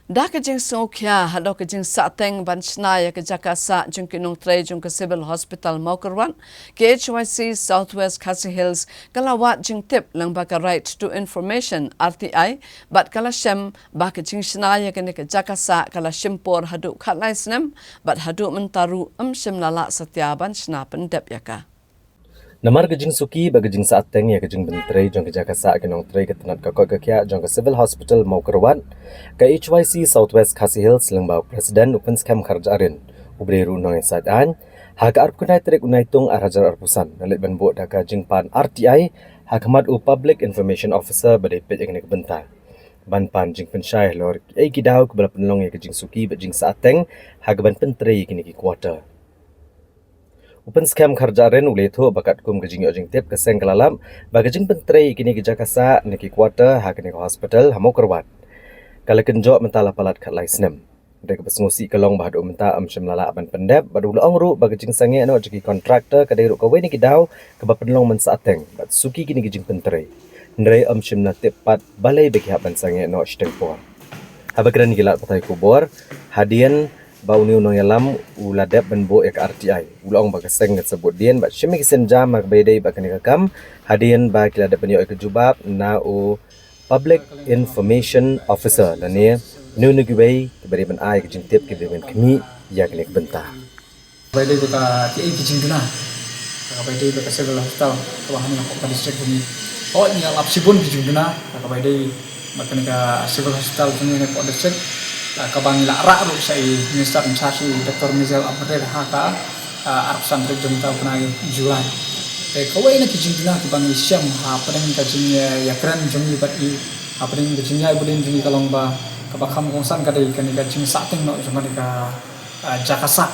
Da ke jing sokya hado ke jing sateng ban snaya ke jakasa jing kinung tre jing ke civil hospital Maukerwan ke HYC Southwest Khasi Hills kalawat jing tip lang baka right to information RTI bat kala shem ba ke jing snaya ke ne ke jakasa kala shimpor hadu khatlai snem bat hadu mentaru shem lala satya ban sna pendep yaka. Namar gejing suki ba gejing saateng ya gejing bentrei jong ke jakasa ke nong trei ke tenat ka koi kya jong ke civil hospital Maukerwan ke HYC Southwest Khasi Hills lengba presiden upen skam kharjarin ubre ru nong sat an ha ka arp kunai trek unai tung arajar arpusan nalit ban bo da ka jing pan RTI ha khamat u public information officer bade pet ek ne benta ban pan jing pensyai lor ai kidau ke bala penlong ya gejing suki ba jing saateng ha ga ban pentrei kini ki quarter Upen skam kharjaren uletho bakat kum gejing ojing tip keseng kelalam ba gejing pentrei kini geja kasa neki quarter ha kini hospital hamo kerwat kala kenjo mentala palat khat lai snem dek besngusi kelong bahadu menta amsem lala ban pendep badu laong ru ba gejing sange no jeki kontraktor kadai ru kawe ni kidau ke ba penlong men saateng bat suki kini gejing pentrei ndrei amsem na tip pat balai beki haban sange no stengpor habakran gilat patai kubor hadian bau ni unong yalam uladap benbo ek RTI ulong ba keseng sebut dien ba shimi kisen jam mak bedai ba kene kam hadian ba kiladap benyo ek jubab na u public information officer lani nu nu giwei bari ban ai ke jintip ke ben kemi ya kene benta bedai ba ki kijing duna ka bedai ba civil hospital ka bahan ko district ni oh ni lap sibun kijing duna ka bedai ba kene ka civil hospital ni ko district kabang la ra ru sai minister insasi Dr. Mizel Abdel Haka arsan terjun ta penai Julai kawai na kijing dina kabang isyam ha padang kajing ya kran jungi bat I apring kajing ya budin jungi kalong ba kabakam kongsan kadai kan kajing sateng no juma ka jakasa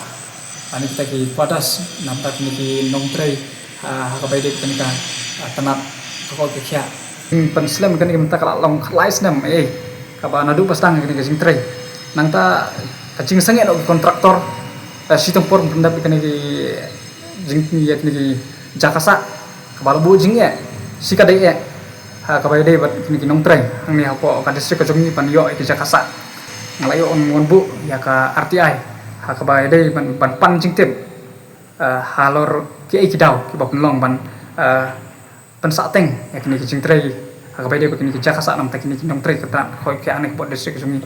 ani kita ki padas namta ki nongtrei ha kabai de kan ka tanat ko kya penslam kan kita kala long lais nam kaba nadu pastang kan kajing trei nangta kacing sange no kontraktor si tempor pendap ikan ki jing ya ki jakasa kabal bu jing ya si kadai ya ha kabai dei bat ki nong treng ang ni hapo ka distrik ka jongi pan yo ki jakasa ngalayo on mon bu ya ka RTI ha kabai dei ban pan jing tip halor ki dau ki bok long ban pen sateng ya ki jing trei ha kabai dei ki jakasa nam ta ki nong trei ka ta khoi ki anek bot distrik ka jongi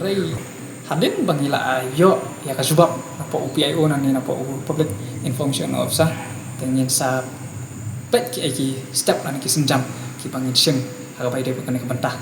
hadin bangila yo ya kasubab napo UPIO nani napo public information officer tengin sa pet ki step nani ki senjam ki pangin sing hagapai de kan ke bentah